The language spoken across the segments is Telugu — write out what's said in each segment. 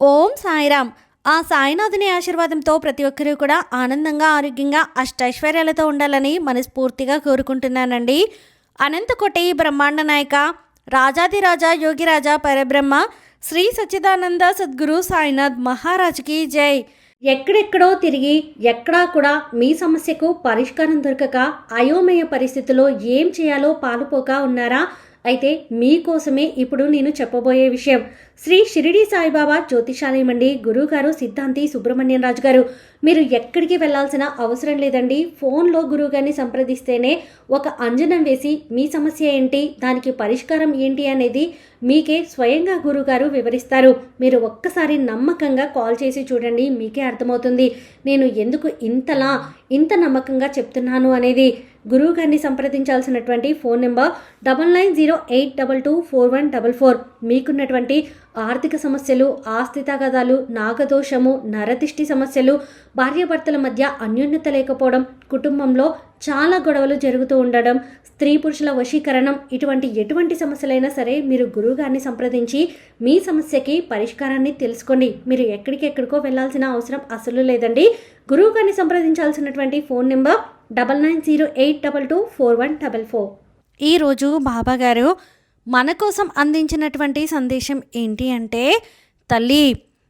ఓం సాయిరామ్. ఆ సాయినాథుని ఆశీర్వాదంతో ప్రతి ఒక్కరూ కూడా ఆనందంగా, ఆరోగ్యంగా, అష్టైశ్వర్యాలతో ఉండాలని మనస్ఫూర్తిగా కోరుకుంటున్నానండి. అనంతకోటి బ్రహ్మాండ నాయక, రాజాదిరాజా యోగిరాజా పరబ్రహ్మ శ్రీ సచ్చిదానంద సద్గురు సాయినాథ్ మహారాజ్కి జై. ఎక్కడెక్కడో తిరిగి ఎక్కడా కూడా మీ సమస్యకు పరిష్కారం దొరకక అయోమయ పరిస్థితిలో ఏం చేయాలో పాలుపోక ఉన్నారా? అయితే మీకోసమే ఇప్పుడు నేను చెప్పబోయే విషయం శ్రీ షిరిడి సాయిబాబా జ్యోతిషాలయం అండి. గురువుగారు సిద్ధాంతి సుబ్రహ్మణ్యం రాజు గారు. మీరు ఎక్కడికి వెళ్లాల్సిన అవసరం లేదండి. ఫోన్లో గురువుగారిని సంప్రదిస్తేనే ఒక అంజనం వేసి మీ సమస్య ఏంటి, దానికి పరిష్కారం ఏంటి అనేది మీకే స్వయంగా గురువుగారు వివరిస్తారు. మీరు ఒక్కసారి నమ్మకంగా కాల్ చేసి చూడండి, మీకే అర్థమవుతుంది నేను ఎందుకు ఇంత నమ్మకంగా చెప్తున్నాను అనేది. గురువు గారిని సంప్రదించాల్సినటువంటి ఫోన్ నెంబర్ 9908224144. మీకున్నటువంటి ఆర్థిక సమస్యలు, ఆస్తి తగాదాలు, నాగదోషము, నరదిష్టి సమస్యలు, భార్యాభర్తల మధ్య అన్యోన్యత లేకపోవడం, కుటుంబంలో చాలా గొడవలు జరుగుతూ ఉండడం, స్త్రీ పురుషుల వశీకరణం, ఎటువంటి సమస్యలైనా సరే మీరు గురువుగారిని సంప్రదించి మీ సమస్యకి పరిష్కారాన్ని తెలుసుకోండి. మీరు ఎక్కడికెక్కడికో వెళ్ళాల్సిన అవసరం అసలు లేదండి. గురువుగారిని సంప్రదించాల్సినటువంటి ఫోన్ నెంబర్ 9908224144. ఈరోజు బాబాగారు మన కోసం అందించినటువంటి సందేశం ఏంటి అంటే, తల్లి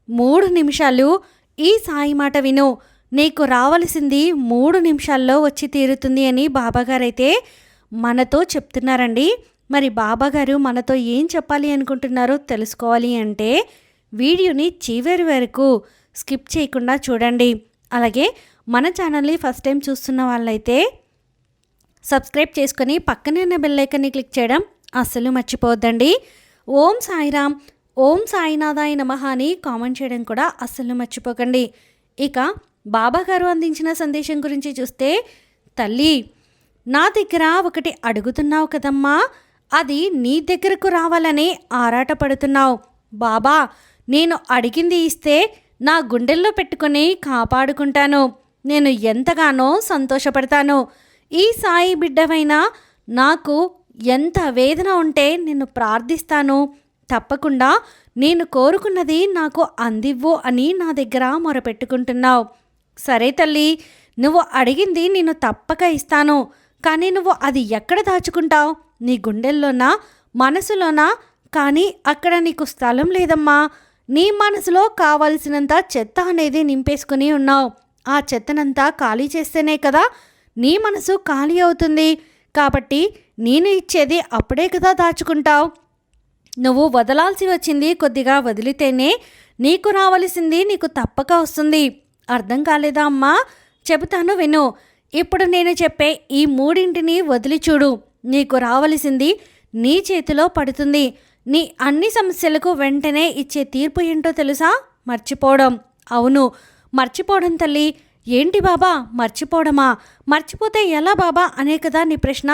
3 నిమిషాలు ఈ సాయి మాట విను, నీకు రావలసింది 3 నిమిషాల్లో వచ్చి తీరుతుంది అని బాబాగారైతే మనతో చెప్తున్నారండి. మరి బాబాగారు మనతో ఏం చెప్పాలి అనుకుంటున్నారో తెలుసుకోవాలి అంటే వీడియోని చివరి వరకు స్కిప్ చేయకుండా చూడండి. అలాగే మన ఛానల్ని ఫస్ట్ టైం చూస్తున్న వాళ్ళైతే సబ్స్క్రైబ్ చేసుకొని పక్కనే ఉన్న బెల్ ఐకాన్ని క్లిక్ చేయడం అస్సలు మర్చిపోవద్దండి. ఓం సాయిరామ్, ఓం సాయినాథాయ నమః అని కామెంట్ చేయడం కూడా అస్సలు మర్చిపోకండి. ఇక బాబాగారు అందించిన సందేశం గురించి చూస్తే, తల్లి నా దగ్గర ఒకటి అడుగుతున్నావు కదమ్మా, అది నీ దగ్గరకు రావాలని ఆరాటపడుతున్నావు. బాబా నేను అడిగింది ఇస్తే నా గుండెల్లో పెట్టుకొని కాపాడుకుంటాను. నేను ఎంతగానో సంతోషపడతాను. ఈ సాయి బిడ్డవైనా నాకు ఎంత వేదన ఉంటే నిన్ను ప్రార్థిస్తాను. తప్పకుండా నేను కోరుకున్నది నాకు అందివ్వు అని నా దగ్గర మొరపెట్టుకుంటున్నావు. సరే తల్లి, నువ్వు అడిగింది నేను తప్పక ఇస్తాను. కానీ నువ్వు అది ఎక్కడ దాచుకుంటావు? నీ గుండెల్లోనా, మనసులోనా? కానీ అక్కడ నీకు స్థలం లేదమ్మా. నీ మనసులో కావలసినంత చెత్త అనేది నింపేసుకుని ఉన్నావు. ఆ చెత్తనంతా ఖాళీ చేస్తేనే కదా నీ మనసు ఖాళీ అవుతుంది. కాబట్టి నేను ఇచ్చేది అప్పుడే కదా దాచుకుంటావు. నువ్వు వదలాల్సి వచ్చింది కొద్దిగా వదిలితేనే నీకు రావలసింది నీకు తప్పక వస్తుంది. అర్థం కాలేదా అమ్మా? చెబుతాను విను. ఇప్పుడు నేను చెప్పే ఈ 3 వదిలి చూడు. నీకు రావలసింది నీ చేతిలో పడుతుంది. నీ అన్ని సమస్యలకు వెంటనే ఇచ్చే తీర్పు ఏంటో తెలుసా? మర్చిపోవడం. అవును, మర్చిపోవడం తల్లి. ఏంటి బాబా మర్చిపోవడమా? మర్చిపోతే ఎలా బాబా అనే కదా నీ ప్రశ్న.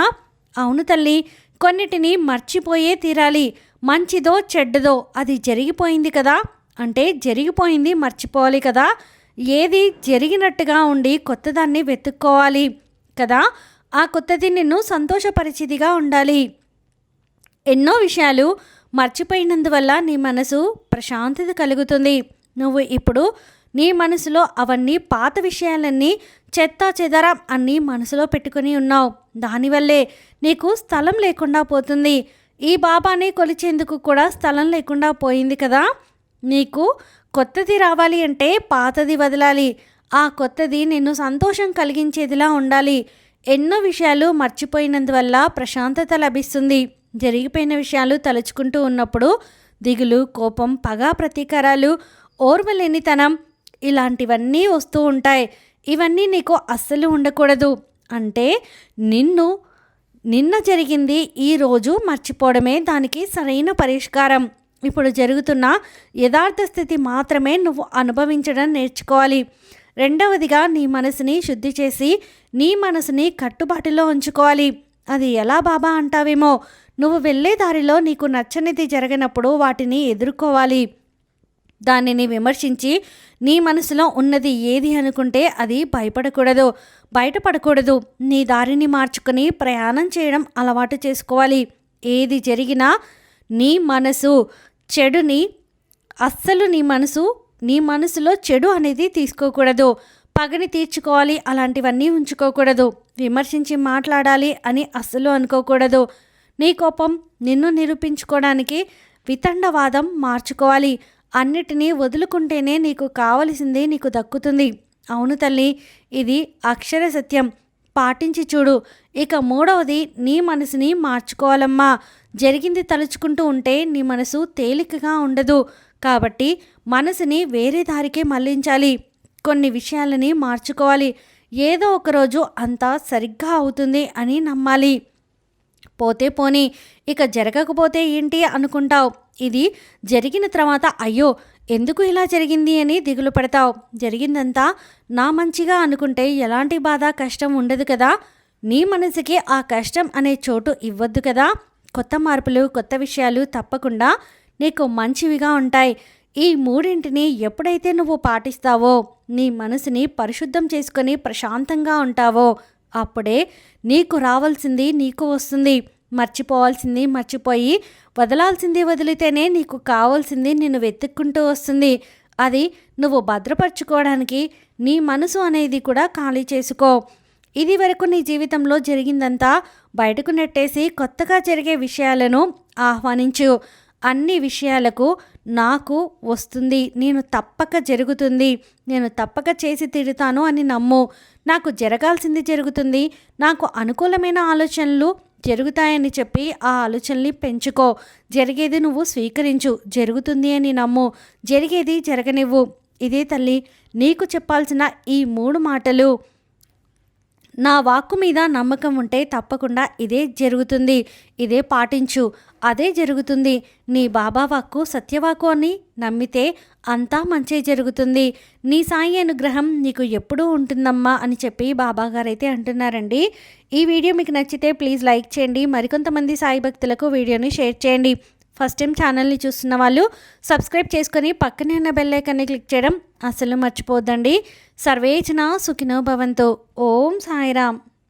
అవును తల్లి, కొన్నిటిని మర్చిపోయే తీరాలి. మంచిదో చెడ్డదో అది జరిగిపోయింది కదా, అంటే జరిగిపోయింది మర్చిపోవాలి కదా. ఏది జరిగినట్టుగా ఉండి కొత్తదాన్ని వెతుక్కోవాలి కదా. ఆ కొత్తది నిన్ను సంతోషపరిచేదిగా ఉండాలి. ఎన్నో విషయాలు మర్చిపోయినందువల్ల నీ మనసు ప్రశాంతత కలుగుతుంది. నువ్వు ఇప్పుడు నీ మనసులో అవన్నీ పాత విషయాలన్నీ చెత్త చెదరం అన్నీ మనసులో పెట్టుకుని ఉన్నావు. దానివల్లే నీకు స్థలం లేకుండా పోతుంది. ఈ బాబాని కొలిచేందుకు కూడా స్థలం లేకుండా పోయింది కదా. నీకు కొత్తది రావాలి అంటే పాతది వదలాలి. ఆ కొత్తది నిన్ను సంతోషం కలిగించేదిలా ఉండాలి. ఎన్నో విషయాలు మర్చిపోయినందువల్ల ప్రశాంతత లభిస్తుంది. జరిగిపోయిన విషయాలు తలుచుకుంటూ ఉన్నప్పుడు దిగులు, కోపం, పగ, ప్రతీకారాలు, ఓర్వలేనితనం ఇలాంటివన్నీ వస్తూ ఉంటాయి. ఇవన్నీ నీకు అస్సలు ఉండకూడదు. అంటే నిన్న జరిగింది ఈరోజు మర్చిపోవడమే దానికి సరైన పరిష్కారం. ఇప్పుడు జరుగుతున్న యథార్థ స్థితి మాత్రమే నువ్వు అనుభవించడం నేర్చుకోవాలి. రెండవదిగా నీ మనసుని శుద్ధి చేసి నీ మనసుని కట్టుబాటులో ఉంచుకోవాలి. అది ఎలా బాబా అంటావేమో, నువ్వు వెళ్ళే దారిలో నీకు నచ్చనిది జరగనప్పుడు వాటిని ఎదుర్కోవాలి. దానిని విమర్శించి నీ మనసులో ఉన్నది ఏది అనుకుంటే అది బయటపడకూడదు. నీ దారిని మార్చుకొని ప్రయాణం చేయడం అలవాటు చేసుకోవాలి. ఏది జరిగినా నీ మనసు చెడుని అస్సలు నీ మనసులో చెడు అనేది తీసుకోకూడదు. పగని తీర్చుకోవాలి అలాంటివన్నీ ఉంచుకోకూడదు. విమర్శించి మాట్లాడాలి అని అస్సలు అనుకోకూడదు. నీ కోపం నిన్ను నిరూపించుకోవడానికి వితండవాదం మార్చుకోవాలి. అన్నిటినీ వదులుకుంటేనే నీకు కావలసింది నీకు దక్కుతుంది. అవును తల్లి, ఇది అక్షర సత్యం. పాటించి చూడు. ఇక మూడవది, నీ మనసుని మార్చుకోవాలమ్మా. జరిగింది తలుచుకుంటూ ఉంటే నీ మనసు తేలికగా ఉండదు. కాబట్టి మనసుని వేరే దారికే మళ్లించాలి. కొన్ని విషయాలని మార్చుకోవాలి. ఏదో ఒకరోజు అంతా సరిగ్గా అవుతుంది అని నమ్మాలి. పోతే పోనీ, ఇక జరగకపోతే ఏంటి అనుకుంటావు. ఇది జరిగిన తర్వాత అయ్యో ఎందుకు ఇలా జరిగింది అని దిగులు పడతావు. జరిగిందంతా నా మంచిగా అనుకుంటే ఎలాంటి బాధ కష్టం ఉండదు కదా. నీ మనసుకి ఆ కష్టం అనే చోటు ఇవ్వద్దు కదా. కొత్త మార్పులు, కొత్త విషయాలు తప్పకుండా నీకు మంచివిగా ఉంటాయి. ఈ మూడింటిని ఎప్పుడైతే నువ్వు పాటిస్తావో, నీ మనసుని పరిశుద్ధం చేసుకొని ప్రశాంతంగా ఉంటావో, అప్పుడే నీకు రావాల్సింది నీకు వస్తుంది. మర్చిపోవాల్సింది మర్చిపోయి, వదలాల్సింది వదిలితేనే నీకు కావాల్సింది నిన్ను వెతుక్కుంటూ వస్తుంది. అది నువ్వు భద్రపరచుకోవడానికి నీ మనసు అనేది కూడా ఖాళీ చేసుకో. ఇది వరకు నీ జీవితంలో జరిగిందంతా బయటకు నెట్టేసి కొత్తగా జరిగే విషయాలను ఆహ్వానించు. అన్ని విషయాలకు నాకు వస్తుంది, నేను తప్పక జరుగుతుంది, నేను తప్పక చేసి తీరుతాను అని నమ్ము. నాకు జరగాల్సింది జరుగుతుంది, నాకు అనుకూలమైన ఆలోచనలు జరుగుతాయని చెప్పి ఆ ఆలోచనల్ని పెంచుకో. జరిగేది నువ్వు స్వీకరించు. జరుగుతుంది అని నమ్ము. జరిగేది జరగనివ్వు. ఇదే తల్లి నీకు చెప్పాల్సిన ఈ 3 మాటలు. నా వాక్కు మీద నమ్మకం ఉంటే తప్పకుండా ఇదే జరుగుతుంది. ఇదే పాటించు, అదే జరుగుతుంది. నీ బాబా వాక్కు సత్యవాక్కు అని నమ్మితే అంతా మంచే జరుగుతుంది. నీ సాయి అనుగ్రహం నీకు ఎప్పుడూ ఉంటుందమ్మా అని చెప్పి బాబాగారు అయితే అంటున్నారండి. ఈ వీడియో మీకు నచ్చితే ప్లీజ్ లైక్ చేయండి. మరికొంతమంది సాయి భక్తులకు వీడియోని షేర్ చేయండి. ఫస్ట్ టైం ఛానల్ని చూస్తున్న వాళ్ళు సబ్స్క్రైబ్ చేసుకొని పక్కనే ఉన్న బెల్ ఐకాన్ని క్లిక్ చేయడం అసలు మర్చిపోద్దండి. సర్వేజన సుఖినో భవంతు. ఓం సాయిరామ్.